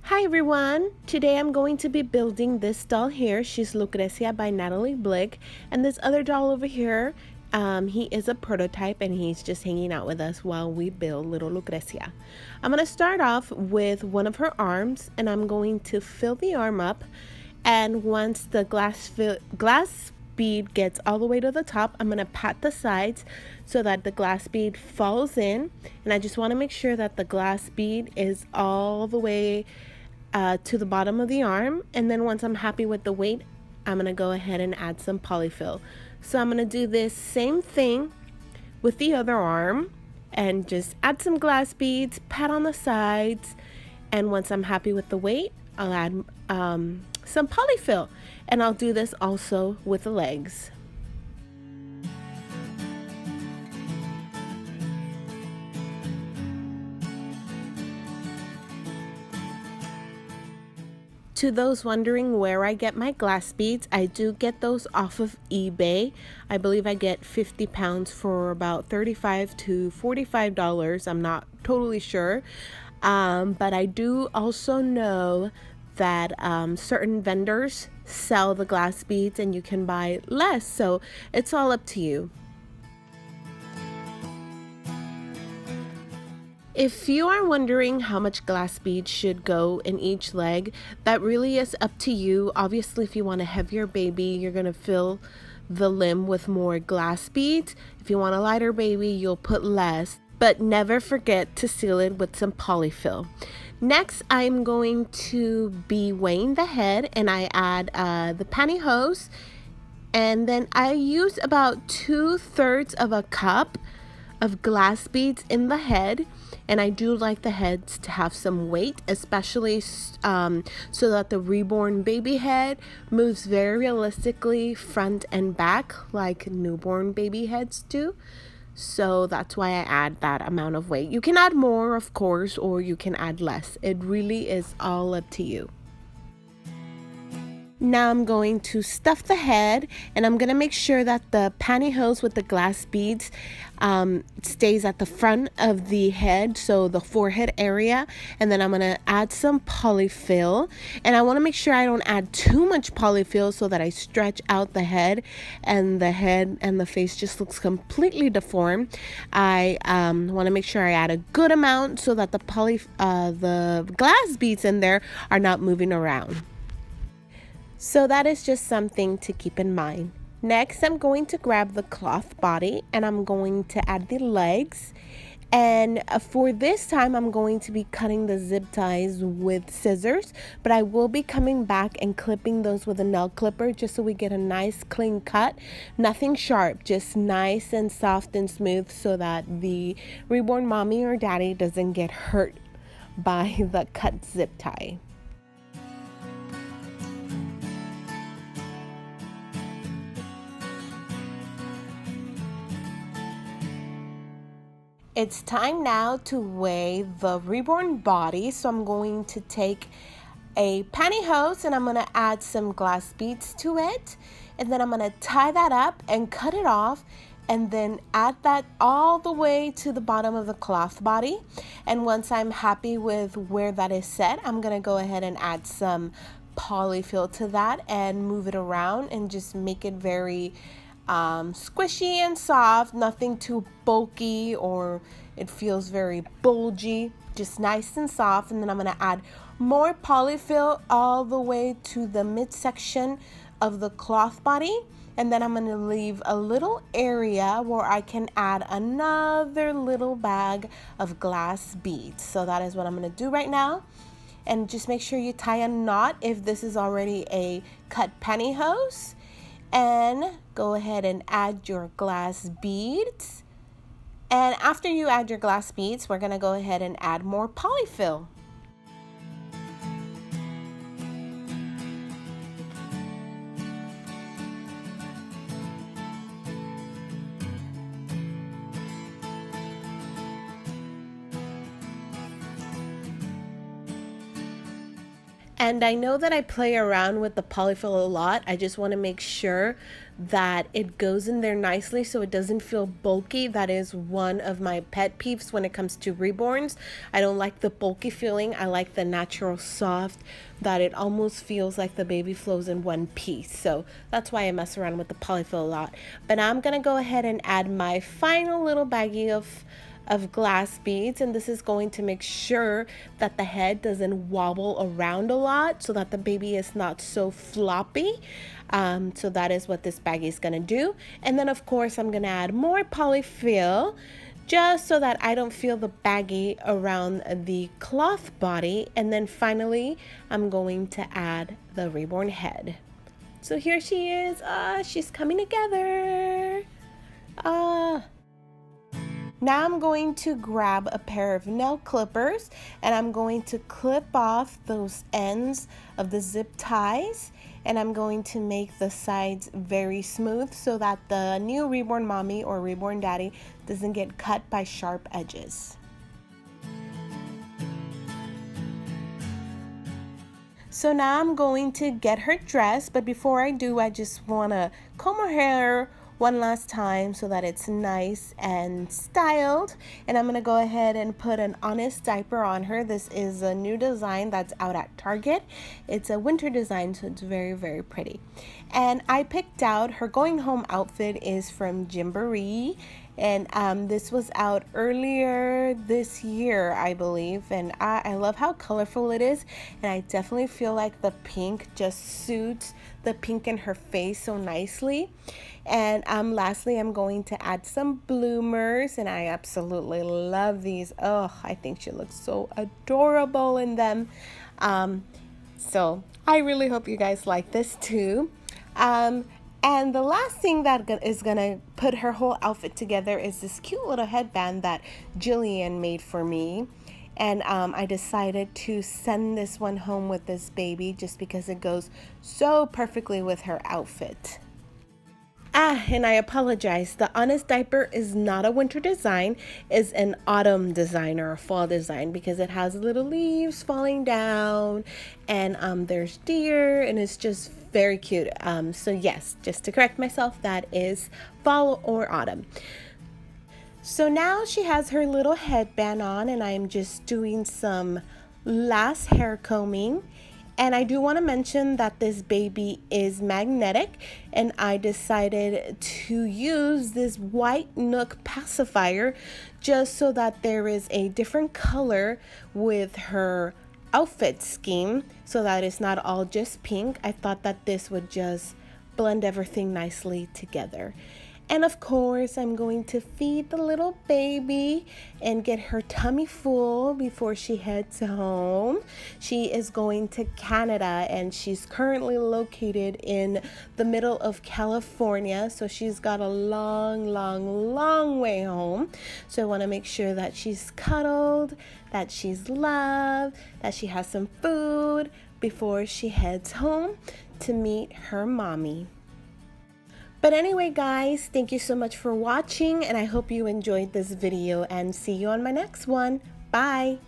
Hi everyone! Today I'm going to be building this doll here. She's Lucrecia by Natalie Blick. And this other doll over here, he is a prototype and he's just hanging out with us while we build little Lucrecia. I'm going to start off with one of her arms and I'm going to fill the arm up. And once the glass bead gets all the way to the top, I'm going to pat the sides so that the glass bead falls in. And I just want to make sure that the glass bead is all the way to the bottom of the arm. And then once I'm happy with the weight, I'm going to go ahead and add some polyfill. So I'm going to do this same thing with the other arm and just add some glass beads, pat on the sides. And once I'm happy with the weight, I'll add some polyfill. And I'll do this also with the legs. To those wondering where I get my glass beads, I do get those off of eBay. I believe I get 50 pounds for about $35 to $45. I'm not totally sure. But I do also know that certain vendors sell the glass beads and you can buy less. So it's all up to you. If you are wondering how much glass beads should go in each leg, that really is up to you. Obviously, if you want a heavier baby, you're going to fill the limb with more glass beads. If you want a lighter baby, you'll put less. But never forget to seal it with some polyfill. Next, I'm going to be weighing the head and I add the pantyhose. And then I use about 2/3 of a cup of glass beads in the head. And I do like the heads to have some weight, especially so that the reborn baby head moves very realistically front and back like newborn baby heads do. So that's why I add that amount of weight. You can add more, of course, or you can add less. It really is all up to you. Now I'm going to stuff the head and I'm going to make sure that the pantyhose with the glass beads stays at the front of the head, so the forehead area. And then I'm going to add some polyfill. And I want to make sure I don't add too much polyfill so that I stretch out the head and the face just looks completely deformed. I want to make sure I add a good amount so that the glass beads in there are not moving around. So that is just something to keep in mind. Next, I'm going to grab the cloth body and I'm going to add the legs. And for this time, I'm going to be cutting the zip ties with scissors, but I will be coming back and clipping those with a nail clipper just so we get a nice clean cut. Nothing sharp, just nice and soft and smooth so that the reborn mommy or daddy doesn't get hurt by the cut zip tie. It's time now to weigh the reborn body. So I'm going to take a pantyhose and I'm going to add some glass beads to it. And then I'm going to tie that up and cut it off and then add that all the way to the bottom of the cloth body. And once I'm happy with where that is set, I'm going to go ahead and add some polyfill to that and move it around and just make it very squishy and soft, nothing too bulky or it feels very bulgy, just nice and soft. And then I'm going to add more polyfill all the way to the midsection of the cloth body. And then I'm going to leave a little area where I can add another little bag of glass beads. So that is what I'm going to do right now. And just make sure you tie a knot if this is already a cut pantyhose. And go ahead and add your glass beads. And after you add your glass beads, we're going to go ahead and add more polyfill. And I know that I play around with the polyfill a lot. I just want to make sure that it goes in there nicely so it doesn't feel bulky. That is one of my pet peeves when it comes to reborns. I don't like the bulky feeling. I like the natural soft, that it almost feels like the baby flows in one piece. So that's why I mess around with the polyfill a lot. But I'm gonna go ahead and add my final little baggie of glass beads, and this is going to make sure that the head doesn't wobble around a lot so that the baby is not so floppy. So that is what this baggie is going to do. And then of course I'm going to add more polyfill just so that I don't feel the baggie around the cloth body. And then finally I'm going to add the reborn head. So here she is. She's coming together. Now I'm going to grab a pair of nail clippers and I'm going to clip off those ends of the zip ties, and I'm going to make the sides very smooth so that the new reborn mommy or reborn daddy doesn't get cut by sharp edges. So now I'm going to get her dressed, but before I do, I just want to comb her hair one last time so that it's nice and styled. And I'm gonna go ahead and put an Honest diaper on her. This is a new design that's out at Target. It's a winter design, so it's very, very pretty. And I picked out her going home outfit is from Gymboree, and this was out earlier this year, I believe, and I love how colorful it is, and I definitely feel like the pink just suits the pink in her face so nicely. And lastly, I'm going to add some bloomers, and I absolutely love these. Oh, I think she looks so adorable in them. So I really hope you guys like this too. And the last thing that is gonna put her whole outfit together is this cute little headband that Jillian made for me. And I decided to send this one home with this baby just because it goes so perfectly with her outfit. And I apologize. The Honest diaper is not a winter design. It's an autumn design or a fall design because it has little leaves falling down, and there's deer, and it's just very cute. So yes, just to correct myself, that is fall or autumn. So now she has her little headband on, and I'm just doing some last hair combing. And I do want to mention that this baby is magnetic, and I decided to use this white Nook pacifier just so that there is a different color with her outfit scheme so that it's not all just pink. I thought that this would just blend everything nicely together. And of course, I'm going to feed the little baby and get her tummy full before she heads home. She is going to Canada, and she's currently located in the middle of California. So she's got a long way home. So I want to make sure that she's cuddled, that she's loved, that she has some food before she heads home to meet her mommy. But anyway, guys, thank you so much for watching, and I hope you enjoyed this video, and see you on my next one. Bye!